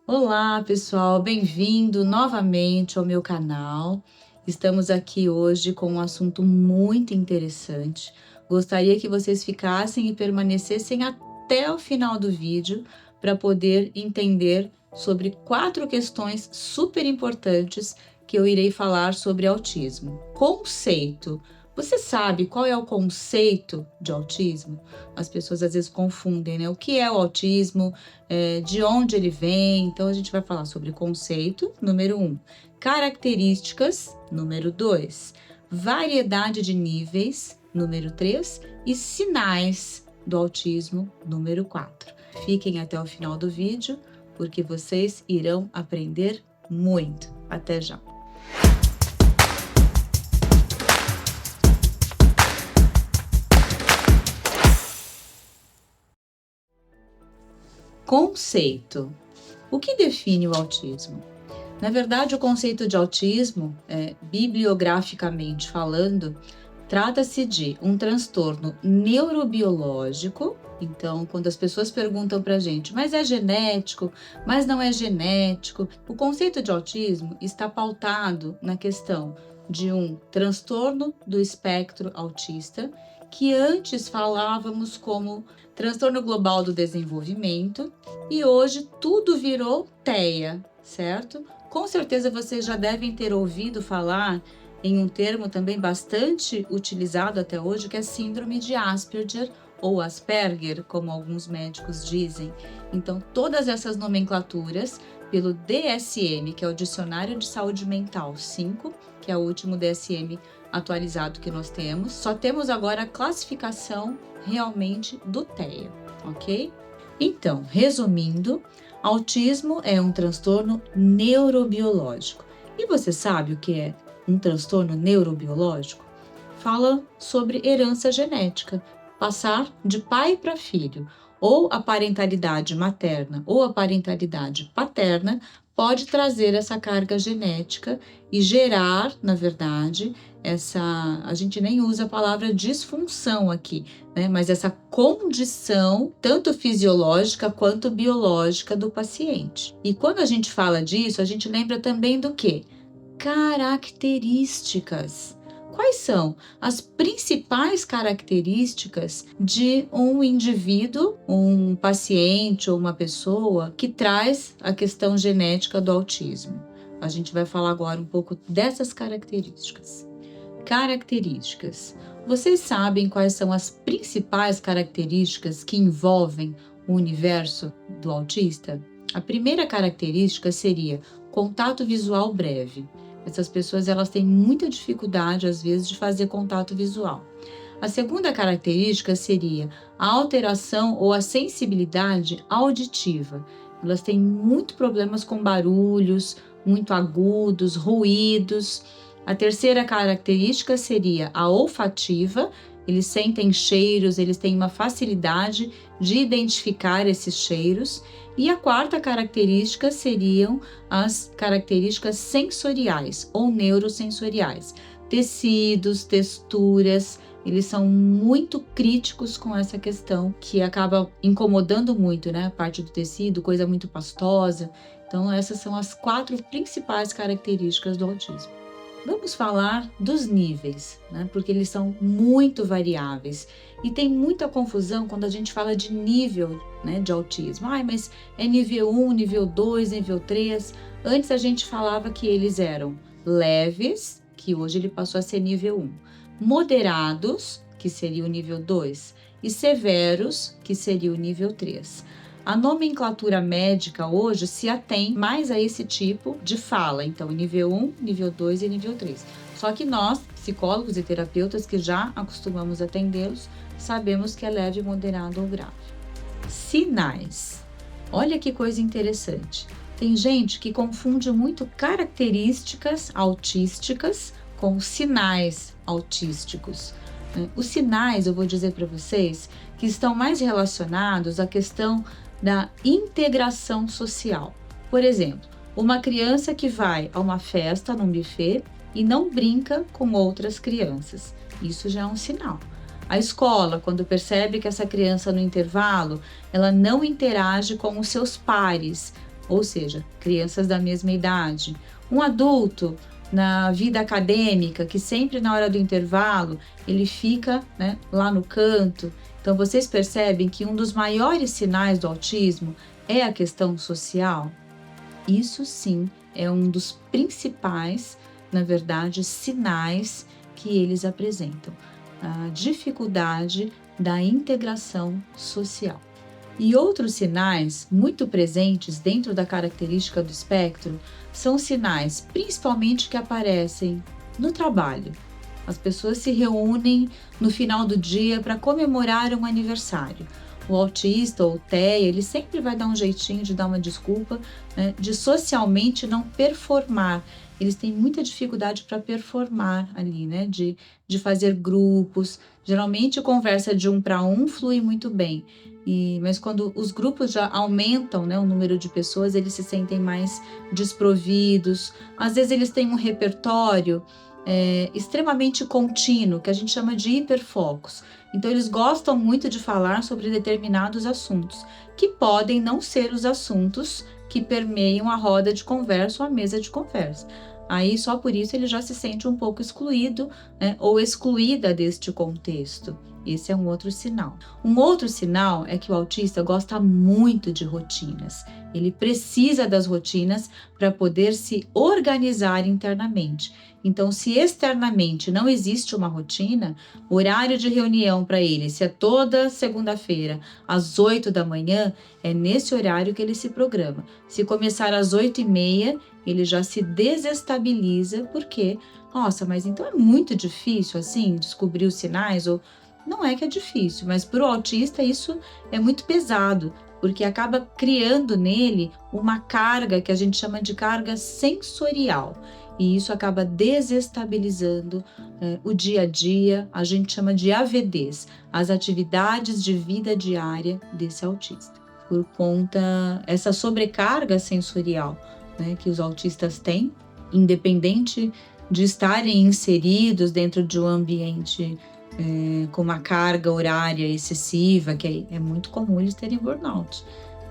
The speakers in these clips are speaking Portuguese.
Olá, pessoal, bem-vindo novamente ao meu canal. Estamos aqui hoje com um assunto muito interessante. Gostaria que vocês ficassem e permanecessem até o final do vídeo para poder entender sobre 4 questões super importantes que eu irei falar sobre autismo. Conceito. Você sabe qual é o conceito de autismo? As pessoas às vezes confundem, né? O que é o autismo? De onde ele vem. Então, a gente vai falar sobre conceito, número 1, características, número 2, variedade de níveis, número 3, e sinais do autismo, número 4. Fiquem até o final do vídeo, porque vocês irão aprender muito. Até já! Conceito. O que define o autismo? Na verdade, o conceito de autismo, bibliograficamente falando, trata-se de um transtorno neurobiológico. Então, quando as pessoas perguntam para a gente, mas é genético, mas não é genético, o conceito de autismo está pautado na questão de um transtorno do espectro autista, que antes falávamos como transtorno global do desenvolvimento, e hoje tudo virou TEA, certo? Com certeza vocês já devem ter ouvido falar em um termo também bastante utilizado até hoje, que é síndrome de Asperger ou Asperger, como alguns médicos dizem. Então, todas essas nomenclaturas, pelo DSM, que é o Dicionário de Saúde Mental 5, que é o último DSM atualizado que nós temos, só temos agora a classificação realmente do TEA, ok? Então, resumindo, autismo é um transtorno neurobiológico. E você sabe o que é um transtorno neurobiológico? Fala sobre herança genética, passar de pai para filho, ou a parentalidade materna ou a parentalidade paterna pode trazer essa carga genética e gerar, na verdade, a gente nem usa a palavra disfunção aqui, né? Mas essa condição, tanto fisiológica quanto biológica do paciente. E quando a gente fala disso, a gente lembra também do quê? Características. Quais são as principais características de um indivíduo, um paciente ou uma pessoa que traz a questão genética do autismo? A gente vai falar agora um pouco dessas características. Características. Vocês sabem quais são as principais características que envolvem o universo do autista? A primeira característica seria contato visual breve. Essas pessoas elas têm muita dificuldade, às vezes, de fazer contato visual. A segunda característica seria a alteração ou a sensibilidade auditiva. Elas têm muito problemas com barulhos, muito agudos, ruídos. A terceira característica seria a olfativa. Eles sentem cheiros, eles têm uma facilidade de identificar esses cheiros. E a quarta característica seriam as características sensoriais ou neurosensoriais. Tecidos, texturas, eles são muito críticos com essa questão que acaba incomodando muito, né? A parte do tecido, coisa muito pastosa. Então, essas são as 4 principais características do autismo. Vamos falar dos níveis, né? Porque eles são muito variáveis e tem muita confusão quando a gente fala de nível, né, de autismo. Mas é nível 1, nível 2, nível 3. Antes a gente falava que eles eram leves, que hoje ele passou a ser nível 1, moderados, que seria o nível 2, e severos, que seria o nível 3. A nomenclatura médica hoje se atém mais a esse tipo de fala, então nível 1, nível 2 e nível 3. Só que nós, psicólogos e terapeutas que já acostumamos atendê-los, sabemos que é leve, moderado ou grave. Sinais. Olha que coisa interessante. Tem gente que confunde muito características autísticas com sinais autísticos. Os sinais, eu vou dizer para vocês, que estão mais relacionados à questão da integração social. Por exemplo, uma criança que vai a uma festa, num buffet, e não brinca com outras crianças. Isso já é um sinal. A escola, quando percebe que essa criança no intervalo, ela não interage com os seus pares, ou seja, crianças da mesma idade. Um adulto na vida acadêmica, que sempre na hora do intervalo ele fica, né, lá no canto. Então vocês percebem que um dos maiores sinais do autismo é a questão social? Isso sim é um dos principais, na verdade, sinais que eles apresentam. A dificuldade da integração social. E outros sinais muito presentes dentro da característica do espectro são sinais principalmente que aparecem no trabalho. As pessoas se reúnem no final do dia para comemorar um aniversário. O autista ou o TEA, ele sempre vai dar um jeitinho de dar uma desculpa, né, de socialmente não performar. Eles têm muita dificuldade para performar ali, né, de fazer grupos. Geralmente, conversa de 1 para 1 flui muito bem. Mas quando os grupos já aumentam, né, o número de pessoas, eles se sentem mais desprovidos. Às vezes, eles têm um repertório extremamente contínuo, que a gente chama de hiperfocos. Então, eles gostam muito de falar sobre determinados assuntos, que podem não ser os assuntos que permeiam a roda de conversa ou a mesa de conversa. Aí, só por isso, ele já se sente um pouco excluído, né, ou excluída deste contexto. Esse é um outro sinal. Um outro sinal é que o autista gosta muito de rotinas. Ele precisa das rotinas para poder se organizar internamente. Então, se externamente não existe uma rotina, o horário de reunião para ele, se é toda segunda-feira, às 8 da manhã, é nesse horário que ele se programa. Se começar às 8h30, ele já se desestabiliza, porque, nossa, mas então é muito difícil assim descobrir os sinais, ou não é que é difícil, mas para o autista isso é muito pesado, porque acaba criando nele uma carga que a gente chama de carga sensorial. E isso acaba desestabilizando o dia a dia, a gente chama de AVDs, as atividades de vida diária desse autista. Por conta essa sobrecarga sensorial, né, que os autistas têm, independente de estarem inseridos dentro de um ambiente com uma carga horária excessiva, que é muito comum eles terem burnout,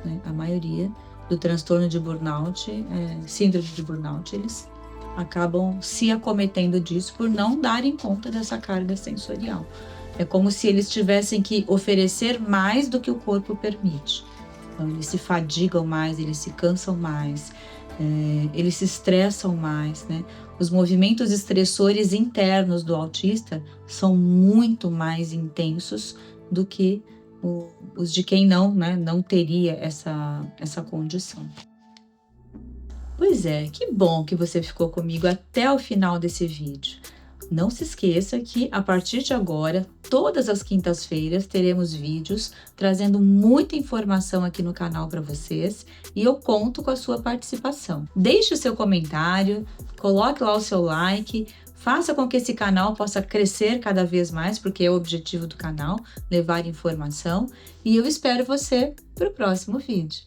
né? A maioria do transtorno de burnout, síndrome de burnout, eles acabam se acometendo disso por não darem conta dessa carga sensorial. É como se eles tivessem que oferecer mais do que o corpo permite. Então, eles se fadigam mais, eles se cansam mais, eles se estressam mais, né? Os movimentos estressores internos do autista são muito mais intensos do que os de quem não, né, não teria essa condição. Pois é, que bom que você ficou comigo até o final desse vídeo. Não se esqueça que, a partir de agora, todas as quintas-feiras, teremos vídeos trazendo muita informação aqui no canal para vocês e eu conto com a sua participação. Deixe o seu comentário, coloque lá o seu like, faça com que esse canal possa crescer cada vez mais, porque é o objetivo do canal, levar informação, e eu espero você para o próximo vídeo.